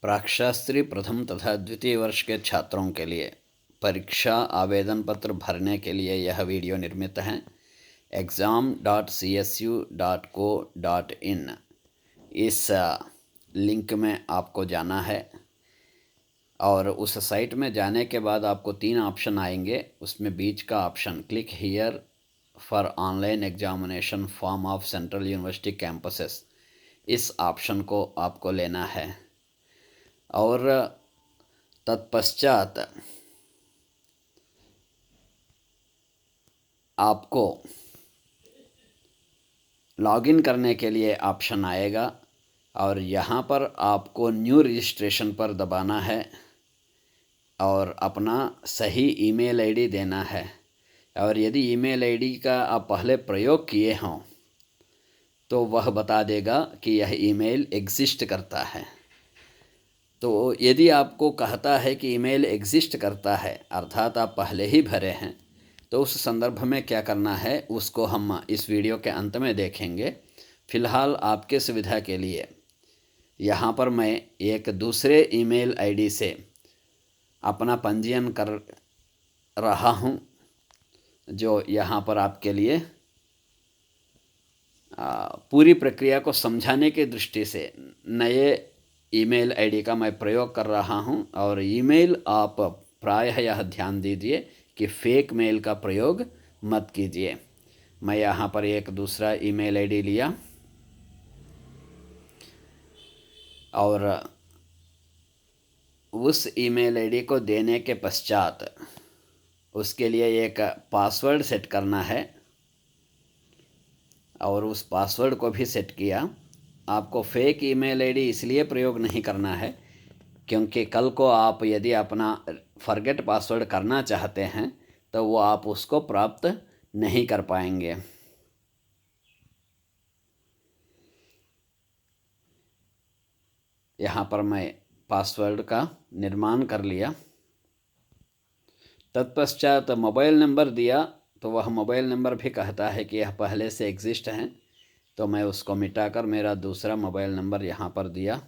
प्राक्शास्त्री प्रथम तथा द्वितीय वर्ष के छात्रों के लिए परीक्षा आवेदन पत्र भरने के लिए यह वीडियो निर्मित है। exam.csu.co.in इस लिंक में आपको जाना है और उस साइट में जाने के बाद आपको 3 ऑप्शन आएंगे। उसमें बीच का option click here for online examination form of central university campuses, इस ऑप्शन को आपको लेना है और तत्पश्चात आपको लॉगिन करने के लिए ऑप्शन आएगा और यहाँ पर आपको न्यू रजिस्ट्रेशन पर दबाना है और अपना सही ईमेल आईडी देना है। और यदि ईमेल आईडी का आप पहले प्रयोग किए हों तो वह बता देगा कि यह ईमेल एग्जिस्ट करता है। तो यदि आपको कहता है कि ईमेल एग्जिस्ट करता है अर्थात आप पहले ही भरे हैं, तो उस संदर्भ में क्या करना है उसको हम इस वीडियो के अंत में देखेंगे। फ़िलहाल आपके सुविधा के लिए यहाँ पर मैं एक दूसरे ईमेल आईडी से अपना पंजीयन कर रहा हूँ, जो यहाँ पर आपके लिए पूरी प्रक्रिया को समझाने की दृष्टि से नए ईमेल आईडी का मैं प्रयोग कर रहा हूं। और ईमेल आप प्रायः यह ध्यान दीजिए कि फेक मेल का प्रयोग मत कीजिए। मैं यहाँ पर एक दूसरा ईमेल आईडी लिया और उस ईमेल आईडी को देने के पश्चात उसके लिए एक पासवर्ड सेट करना है और उस पासवर्ड को भी सेट किया। आपको फेक ईमेल आईडी इसलिए प्रयोग नहीं करना है क्योंकि कल को आप यदि अपना फॉरगेट पासवर्ड करना चाहते हैं तो वो आप उसको प्राप्त नहीं कर पाएंगे। यहाँ पर मैं पासवर्ड का निर्माण कर लिया। तत्पश्चात मोबाइल नंबर दिया तो वह मोबाइल नंबर भी कहता है कि यह पहले से एग्जिस्ट है, तो मैं उसको मिटाकर मेरा दूसरा मोबाइल नंबर यहाँ पर दिया।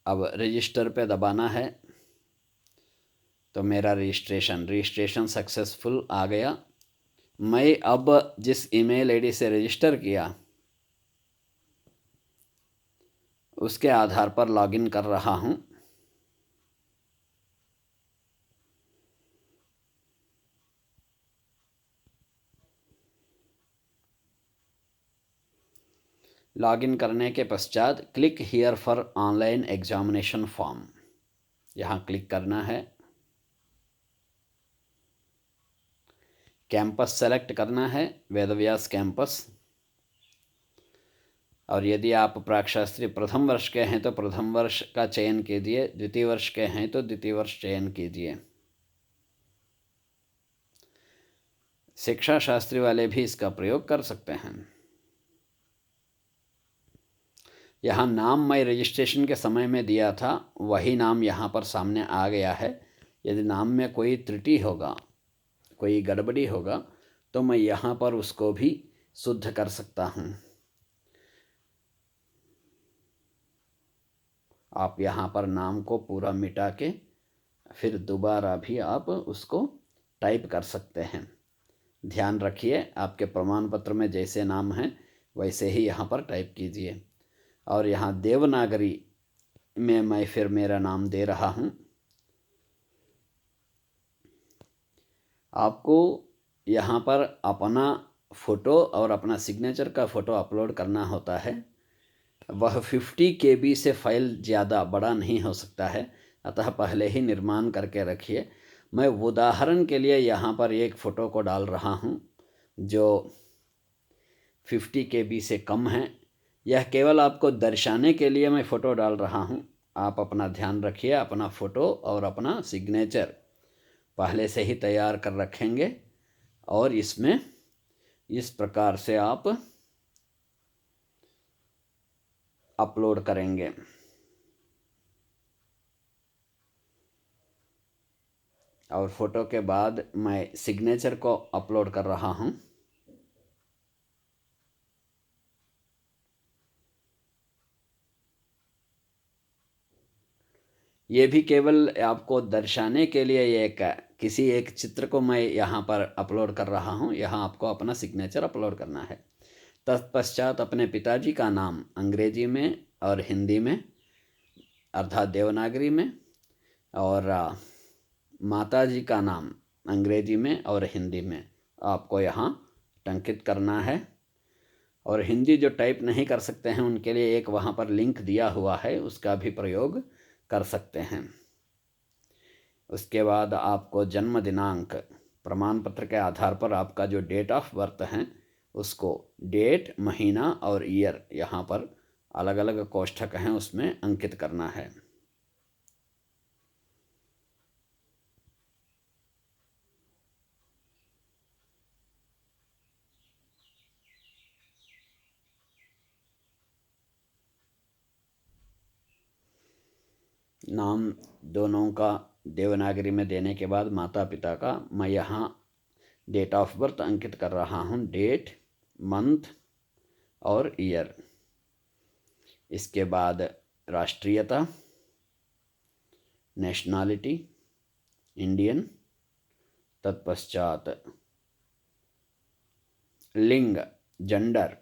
अब रजिस्टर पे दबाना है तो मेरा रजिस्ट्रेशन सक्सेसफुल आ गया। मैं अब जिस ईमेल आईडी से रजिस्टर किया उसके आधार पर लॉगिन कर रहा हूँ। लॉगिन करने के पश्चात click here for online examination form, यहाँ क्लिक करना है। कैंपस सेलेक्ट करना है, वेदव्यास कैंपस। और यदि आप प्राक्शास्त्री प्रथम वर्ष के हैं तो प्रथम वर्ष का चयन कीजिए, द्वितीय वर्ष के हैं तो द्वितीय वर्ष चयन कीजिए। शिक्षा शास्त्री वाले भी इसका प्रयोग कर सकते हैं। यहाँ नाम मैं रजिस्ट्रेशन के समय में दिया था वही नाम यहाँ पर सामने आ गया है। यदि नाम में कोई त्रुटि होगा, कोई गड़बड़ी होगा तो मैं यहाँ पर उसको भी शुद्ध कर सकता हूँ। आप यहाँ पर नाम को पूरा मिटा के फिर दोबारा भी आप उसको टाइप कर सकते हैं। ध्यान रखिए आपके प्रमाण पत्र में जैसे नाम है वैसे ही यहाँ पर टाइप कीजिए। और यहाँ देवनागरी में मैं फिर मेरा नाम दे रहा हूँ। आपको यहाँ पर अपना फ़ोटो और अपना सिग्नेचर का फ़ोटो अपलोड करना होता है। वह 50 KB से फाइल ज़्यादा बड़ा नहीं हो सकता है, अतः पहले ही निर्माण करके रखिए। मैं उदाहरण के लिए यहाँ पर एक फ़ोटो को डाल रहा हूँ जो 50 KB से कम है। यह केवल आपको दर्शाने के लिए मैं फ़ोटो डाल रहा हूँ। आप अपना ध्यान रखिए, अपना फ़ोटो और अपना सिग्नेचर पहले से ही तैयार कर रखेंगे और इसमें इस प्रकार से आप अपलोड करेंगे। और फ़ोटो के बाद मैं सिग्नेचर को अपलोड कर रहा हूँ। ये भी केवल आपको दर्शाने के लिए एक किसी एक चित्र को मैं यहाँ पर अपलोड कर रहा हूँ। यहाँ आपको अपना सिग्नेचर अपलोड करना है। तत्पश्चात अपने पिताजी का नाम अंग्रेजी में और हिंदी में अर्थात देवनागरी में, और माताजी का नाम अंग्रेजी में और हिंदी में आपको यहाँ टंकित करना है। और हिंदी जो टाइप नहीं कर सकते हैं उनके लिए एक वहाँ पर लिंक दिया हुआ है, उसका भी प्रयोग कर सकते हैं। उसके बाद आपको जन्म दिनांक प्रमाण पत्र के आधार पर आपका जो डेट ऑफ बर्थ है उसको डेट, महीना और ईयर यहाँ पर अलग अलग कोष्ठक हैं उसमें अंकित करना है। नाम दोनों का देवनागरी में देने के बाद माता पिता का मैं यहाँ डेट ऑफ बर्थ अंकित कर रहा हूँ, डेट, मंथ और ईयर। इसके बाद राष्ट्रीयता, नेशनलिटी इंडियन। तत्पश्चात लिंग, जेंडर,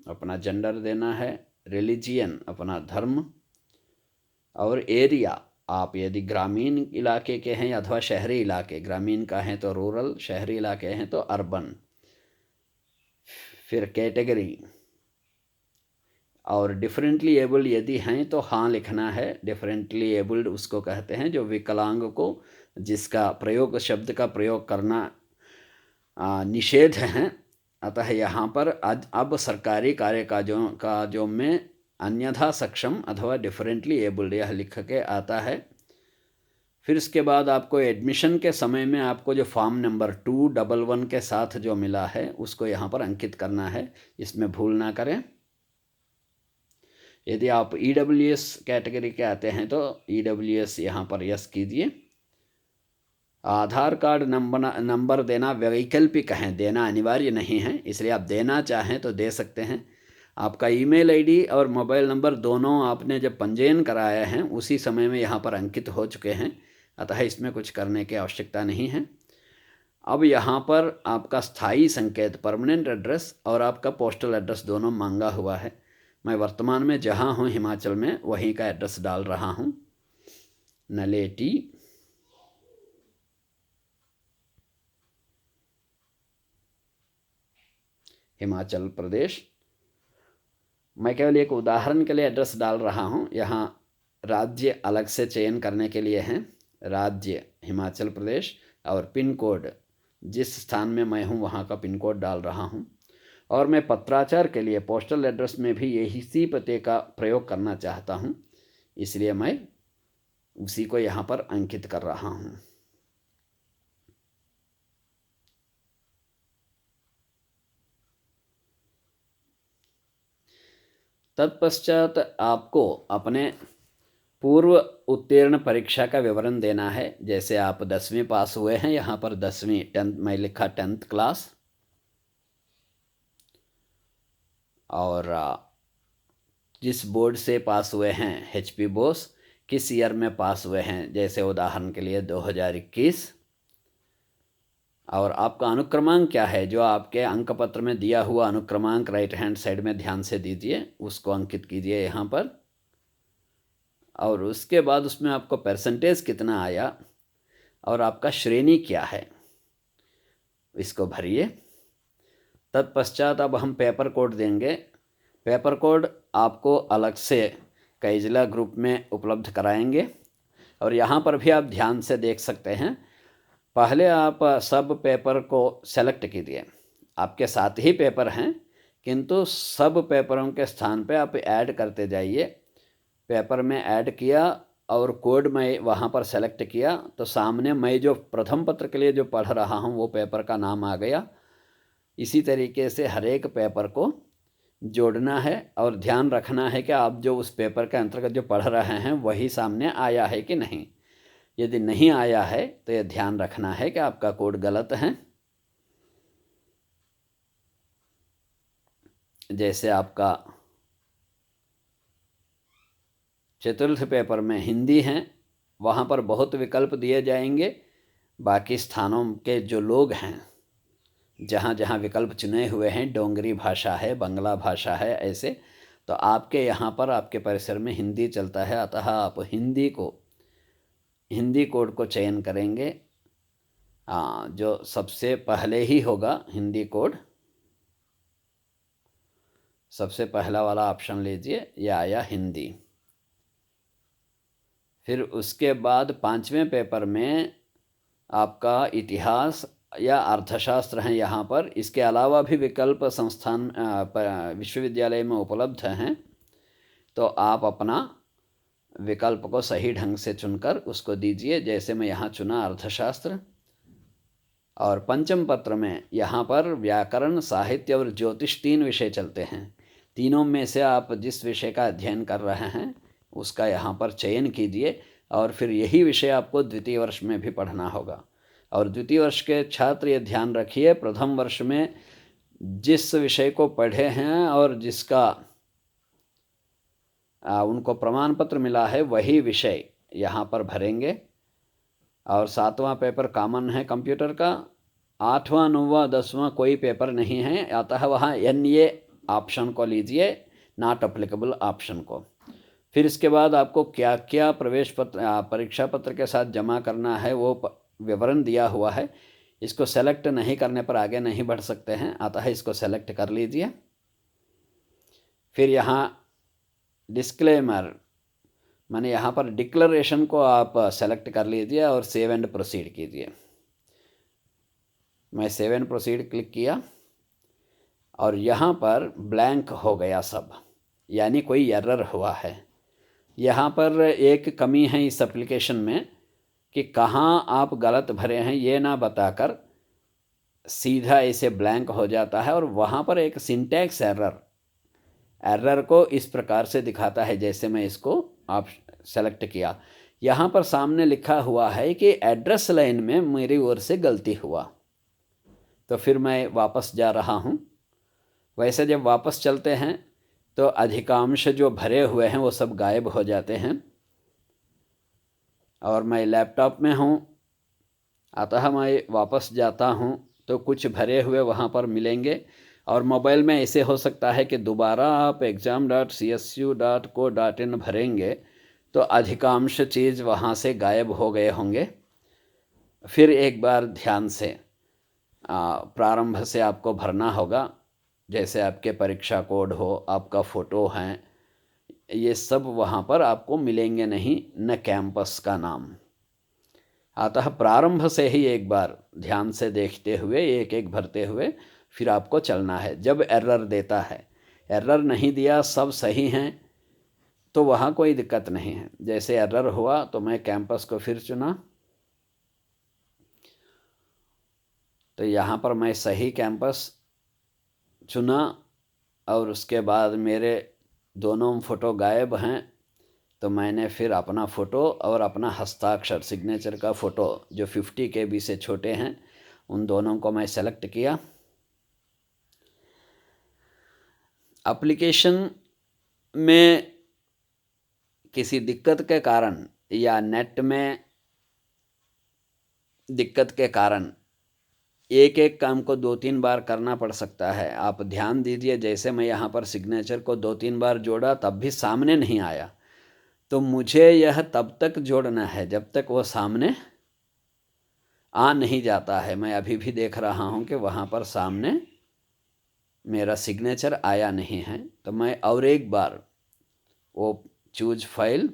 अपना जेंडर देना है। रिलीजियन, अपना धर्म। और एरिया, आप यदि ग्रामीण इलाके के हैं अथवा शहरी इलाके, ग्रामीण का है तो रूरल, शहरी इलाके हैं तो अर्बन। फिर कैटेगरी, और डिफरेंटली एबल्ड यदि हैं तो हाँ लिखना है। डिफरेंटली एबल्ड उसको कहते हैं जो विकलांग को, जिसका प्रयोग, शब्द का प्रयोग करना निषेध है। अतः यहाँ पर अब सरकारी कार्य काजों में अन्यथा सक्षम अथवा डिफरेंटली एबल्ड यह लिख के आता है। फिर इसके बाद आपको एडमिशन के समय में आपको जो फॉर्म नंबर 211 के साथ जो मिला है उसको यहाँ पर अंकित करना है, इसमें भूल ना करें। यदि आप EWS कैटेगरी के आते हैं तो EWS यहाँ पर यस कीजिए। आधार कार्ड नंबर देना वैकल्पिक है, देना अनिवार्य नहीं है, इसलिए आप देना चाहें तो दे सकते हैं। आपका ईमेल आईडी और मोबाइल नंबर दोनों आपने जब पंजीयन कराया है उसी समय में यहाँ पर अंकित हो चुके हैं, अतः इसमें कुछ करने की आवश्यकता नहीं है। अब यहाँ पर आपका स्थायी संकेत, परमानेंट एड्रेस और आपका पोस्टल एड्रेस दोनों मांगा हुआ है। मैं वर्तमान में जहाँ हूँ हिमाचल में वहीं का एड्रेस डाल रहा हूँ। नलेटी, हिमाचल प्रदेश। मैं केवल एक उदाहरण के लिए एड्रेस डाल रहा हूँ, यहाँ राज्य अलग से चयन करने के लिए हैं। राज्य हिमाचल प्रदेश और पिन कोड, जिस स्थान में मैं हूँ वहाँ का पिन कोड डाल रहा हूँ। और मैं पत्राचार के लिए पोस्टल एड्रेस में भी यही पते का प्रयोग करना चाहता हूँ, इसलिए मैं उसी को यहाँ पर अंकित कर रहा हूँ। तत्पश्चात आपको अपने पूर्व उत्तीर्ण परीक्षा का विवरण देना है। जैसे आप 10वीं पास हुए हैं, यहाँ पर 10वीं 10th मैं लिखा 10th क्लास। और जिस बोर्ड से पास हुए हैं, HP बोस, किस ईयर में पास हुए हैं, जैसे उदाहरण के लिए 2021। और आपका अनुक्रमांक क्या है, जो आपके अंक पत्र में दिया हुआ अनुक्रमांक राइट हैंड साइड में ध्यान से दीजिए, उसको अंकित कीजिए यहाँ पर। और उसके बाद उसमें आपको परसेंटेज कितना आया और आपका श्रेणी क्या है, इसको भरिए। तत्पश्चात अब हम पेपर कोड देंगे। पेपर कोड आपको अलग से कैजला ग्रुप में उपलब्ध कराएंगे। और यहाँ पर भी आप ध्यान से देख सकते हैं, पहले आप सब पेपर को सेलेक्ट कीजिए। आपके 7 ही पेपर हैं, किंतु सब पेपरों के स्थान पे आप ऐड करते जाइए। पेपर में ऐड किया और कोड मैं वहाँ पर सेलेक्ट किया तो सामने मैं जो प्रथम पत्र के लिए जो पढ़ रहा हूँ वो पेपर का नाम आ गया। इसी तरीके से हर एक पेपर को जोड़ना है और ध्यान रखना है कि आप जो उस पेपर के अंतर्गत जो पढ़ रहे हैं वही सामने आया है कि नहीं। यदि नहीं आया है तो यह ध्यान रखना है कि आपका कोड गलत है। जैसे आपका चतुर्थ पेपर में हिंदी है वहाँ पर बहुत विकल्प दिए जाएंगे। बाकी स्थानों के जो लोग हैं, जहाँ जहाँ विकल्प चुने हुए हैं, डोंगरी भाषा है, बंगला भाषा है, ऐसे, तो आपके यहाँ पर आपके परिसर में हिंदी चलता है, अतः आप हिंदी कोड को चयन करेंगे। जो सबसे पहले ही होगा हिंदी कोड, सबसे पहला वाला ऑप्शन लीजिए, यह आया हिंदी। फिर उसके बाद 5वें पेपर में आपका इतिहास या अर्थशास्त्र हैं यहाँ पर। इसके अलावा भी विकल्प संस्थान विश्वविद्यालय में उपलब्ध हैं, तो आप अपना विकल्प को सही ढंग से चुनकर उसको दीजिए। जैसे मैं यहाँ चुना अर्थशास्त्र। और पंचम पत्र में यहाँ पर व्याकरण, साहित्य और ज्योतिष 3 विषय चलते हैं। तीनों में से आप जिस विषय का अध्ययन कर रहे हैं उसका यहाँ पर चयन कीजिए, और फिर यही विषय आपको द्वितीय वर्ष में भी पढ़ना होगा। और द्वितीय वर्ष के छात्र ये ध्यान रखिए, प्रथम वर्ष में जिस विषय को पढ़े हैं और जिसका उनको प्रमाण पत्र मिला है वही विषय यहाँ पर भरेंगे। और 7वां पेपर कॉमन है कंप्यूटर का। 8वां, 9वां, 10वां कोई पेपर नहीं है, अतः वहाँ NA ऑप्शन को लीजिए, नॉट अप्लीकेबल ऑप्शन को। फिर इसके बाद आपको क्या क्या प्रवेश पत्र परीक्षा पत्र के साथ जमा करना है वो विवरण दिया हुआ है। इसको सेलेक्ट नहीं करने पर आगे नहीं बढ़ सकते हैं, अतः इसको सेलेक्ट कर लीजिए। फिर यहाँ डिस्क्लेमर, माने यहाँ पर डिक्लेरेशन को आप सेलेक्ट कर लीजिए और सेव एंड प्रोसीड कीजिए। मैं सेव एंड प्रोसीड क्लिक किया और यहाँ पर ब्लैंक हो गया सब, यानी कोई एरर हुआ है। यहाँ पर एक कमी है इस एप्लीकेशन में कि कहाँ आप गलत भरे हैं ये ना बताकर सीधा ऐसे ब्लैंक हो जाता है, और वहाँ पर एक सिंटैक्स एरर को इस प्रकार से दिखाता है, जैसे मैं इसको आप सेलेक्ट किया। यहाँ पर सामने लिखा हुआ है कि एड्रेस लाइन में मेरी ओर से गलती हुआ, तो फिर मैं वापस जा रहा हूँ। वैसे जब वापस चलते हैं तो अधिकांश जो भरे हुए हैं वो सब गायब हो जाते हैं। और मैं लैपटॉप में हूँ, अतः मैं वापस जाता हूँ तो कुछ भरे हुए वहाँ पर मिलेंगे। और मोबाइल में ऐसे हो सकता है कि दोबारा आप exam.csu.co.in भरेंगे तो अधिकांश चीज़ वहाँ से गायब हो गए होंगे। फिर एक बार ध्यान से प्रारंभ से आपको भरना होगा, जैसे आपके परीक्षा कोड हो, आपका फ़ोटो है, ये सब वहाँ पर आपको मिलेंगे नहीं, न कैंपस का नाम। अतः प्रारंभ से ही एक बार ध्यान से देखते हुए एक एक भरते हुए फिर आपको चलना है। जब एरर देता है, एरर नहीं दिया, सब सही हैं, तो वहाँ कोई दिक्कत नहीं है। जैसे एरर हुआ तो मैं कैंपस को फिर चुना, तो यहाँ पर मैं सही कैंपस चुना और उसके बाद मेरे दोनों फ़ोटो गायब हैं, तो मैंने फिर अपना फ़ोटो और अपना हस्ताक्षर सिग्नेचर का फ़ोटो जो 50 KB से छोटे हैं उन दोनों को मैं सेलेक्ट किया। एप्लीकेशन में किसी दिक्कत के कारण या नेट में दिक्कत के कारण एक एक काम को 2-3 बार करना पड़ सकता है। आप ध्यान दीजिए, जैसे मैं यहाँ पर सिग्नेचर को 2-3 बार जोड़ा तब भी सामने नहीं आया, तो मुझे यह तब तक जोड़ना है जब तक वो सामने आ नहीं जाता है। मैं अभी भी देख रहा हूँ कि वहाँ पर सामने मेरा सिग्नेचर आया नहीं है, तो मैं और एक बार वो चूज फाइल,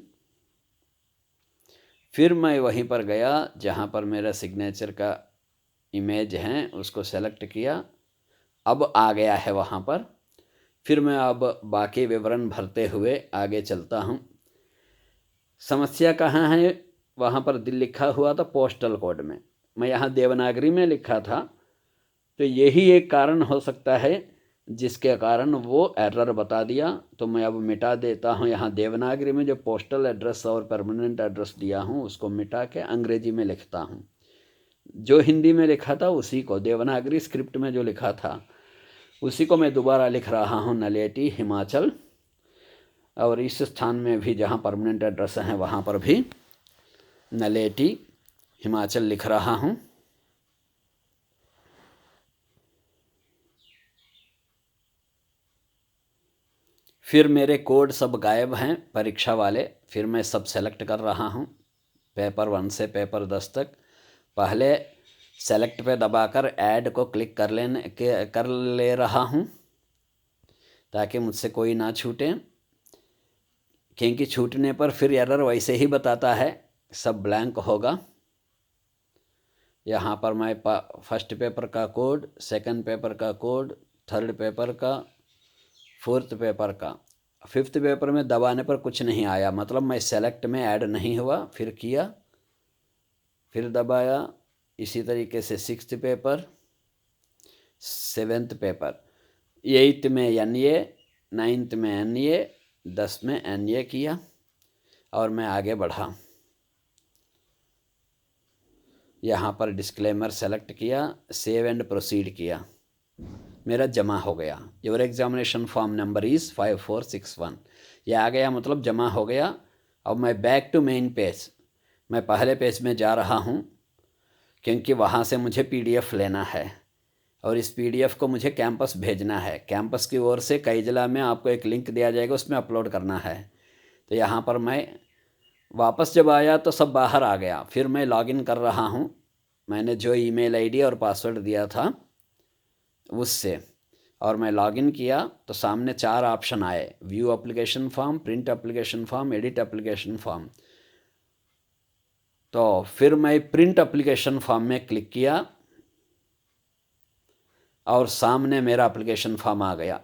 फिर मैं वहीं पर गया जहाँ पर मेरा सिग्नेचर का इमेज है, उसको सेलेक्ट किया। अब आ गया है वहाँ पर। फिर मैं अब बाकी विवरण भरते हुए आगे चलता हूँ। समस्या कहाँ है, वहाँ पर लिखा हुआ था पोस्टल कोड में, मैं यहाँ देवनागरी में लिखा था, तो यही एक कारण हो सकता है जिसके कारण वो एरर बता दिया। तो मैं अब मिटा देता हूँ, यहाँ देवनागरी में जो पोस्टल एड्रेस और परमानेंट एड्रेस दिया हूँ उसको मिटा के अंग्रेजी में लिखता हूँ। जो हिंदी में लिखा था उसी को, देवनागरी स्क्रिप्ट में जो लिखा था उसी को मैं दोबारा लिख रहा हूँ, नलेटी हिमाचल। और इस स्थान में भी जहाँ परमानेंट एड्रेस हैं वहाँ पर भी नलेटी हिमाचल लिख रहा हूँ। फिर मेरे कोड सब गायब हैं परीक्षा वाले। फिर मैं सब सेलेक्ट कर रहा हूँ पेपर 1 से पेपर 10 तक। पहले सेलेक्ट पे दबाकर ऐड को क्लिक कर ले रहा हूँ ताकि मुझसे कोई ना छूटे, क्योंकि छूटने पर फिर एरर वैसे ही बताता है, सब ब्लैंक होगा। यहाँ पर मैं फर्स्ट पेपर का कोड, सेकंड पेपर का कोड, थर्ड पेपर का, फोर्थ पेपर का, फिफ्थ पेपर में दबाने पर कुछ नहीं आया, मतलब मैं सेलेक्ट में ऐड नहीं हुआ। फिर किया, फिर दबाया। इसी तरीके से sixth paper, seventh paper, 8th में NA, 9th में NA, 10 में NA किया और मैं आगे बढ़ा। यहाँ पर डिस्क्लेमर सेलेक्ट किया, सेव एंड प्रोसीड किया, मेरा जमा हो गया। Your examination form number is 5461। यह आ गया, मतलब जमा हो गया। अब मैं बैक टू मेन पेज, मैं पहले पेज में जा रहा हूँ क्योंकि वहाँ से मुझे PDF लेना है और इस PDF को मुझे कैंपस भेजना है। कैंपस की ओर से काइजला में आपको एक लिंक दिया जाएगा, उसमें अपलोड करना है। तो यहाँ पर मैं वापस जब आया तो सब बाहर आ गया। फिर मैं लॉगिन कर रहा हूँ, मैंने जो ईमेल आईडी और पासवर्ड दिया था उससे, और मैं लॉगिन किया तो सामने 4 ऑप्शन आए, view application form, print application form, edit application form. तो फिर मैं प्रिंट एप्लीकेशन फॉर्म में क्लिक किया और सामने मेरा एप्लीकेशन फॉर्म आ गया।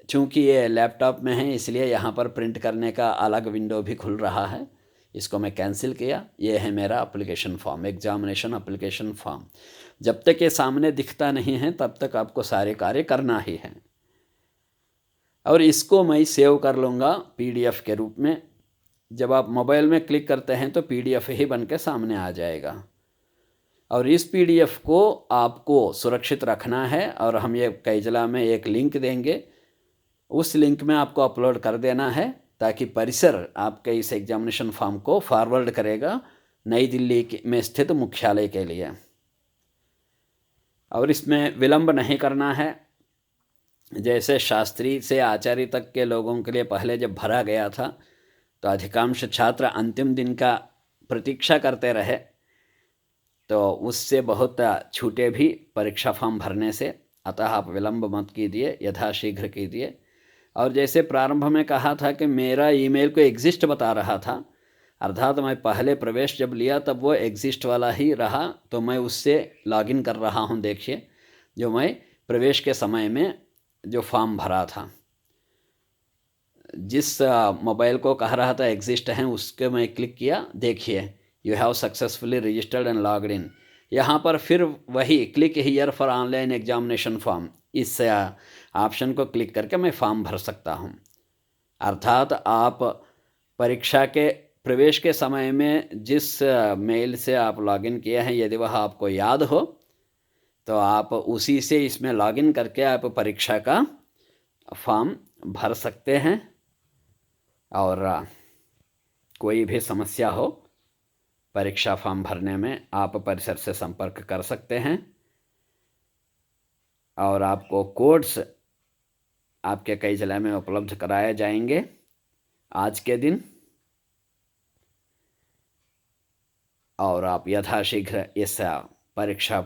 चूँकि ये लैपटॉप में है इसलिए यहाँ पर प्रिंट करने का अलग विंडो भी खुल रहा है, इसको मैं कैंसिल किया। ये है मेरा application form, examination application form. जब तक ये सामने दिखता नहीं है तब तक आपको सारे कार्य करना ही है। और इसको मैं सेव कर लूँगा PDF के रूप में। जब आप मोबाइल में क्लिक करते हैं तो PDF ही बन के सामने आ जाएगा। और इस PDF को आपको सुरक्षित रखना है और हम ये काइजला में एक लिंक देंगे, उस लिंक में आपको अपलोड कर देना है ताकि परिसर आपके इस एग्जामिनेशन फॉर्म को फॉरवर्ड करेगा नई दिल्ली में स्थित मुख्यालय के लिए। और इसमें विलंब नहीं करना है। जैसे शास्त्री से आचार्य तक के लोगों के लिए पहले जब भरा गया था तो अधिकांश छात्र अंतिम दिन का प्रतीक्षा करते रहे, तो उससे बहुत छूटे भी परीक्षा फॉर्म भरने से। अतः आप विलंब मत कीजिए, यथाशीघ्र कीजिए। और जैसे प्रारंभ में कहा था कि मेरा ईमेल को एग्जिस्ट बता रहा था, अर्थात मैं पहले प्रवेश जब लिया तब वो एग्जिस्ट वाला ही रहा, तो मैं उससे लॉगिन कर रहा हूँ। देखिए, जो मैं प्रवेश के समय में जो फॉर्म भरा था, जिस मोबाइल को कह रहा था एग्जिस्ट है, उसके मैं क्लिक किया। देखिए, you have successfully registered and logged in. यहाँ पर फिर वही click here for online examination form, इस ऑप्शन को क्लिक करके मैं फॉर्म भर सकता हूँ। अर्थात आप परीक्षा के प्रवेश के समय में जिस मेल से आप लॉगिन किए हैं, यदि वह आपको याद हो तो आप उसी से इसमें लॉगिन करके आप परीक्षा का फॉर्म भर सकते हैं। और कोई भी समस्या हो परीक्षा फॉर्म भरने में, आप परिसर से संपर्क कर सकते हैं और आपको कोड्स आपके काइजला में उपलब्ध कराए जाएंगे आज के दिन, और आप यथाशीघ्र इस परीक्षा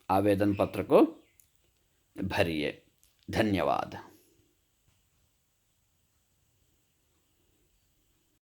आवेदन पत्र को भरिए। धन्यवाद।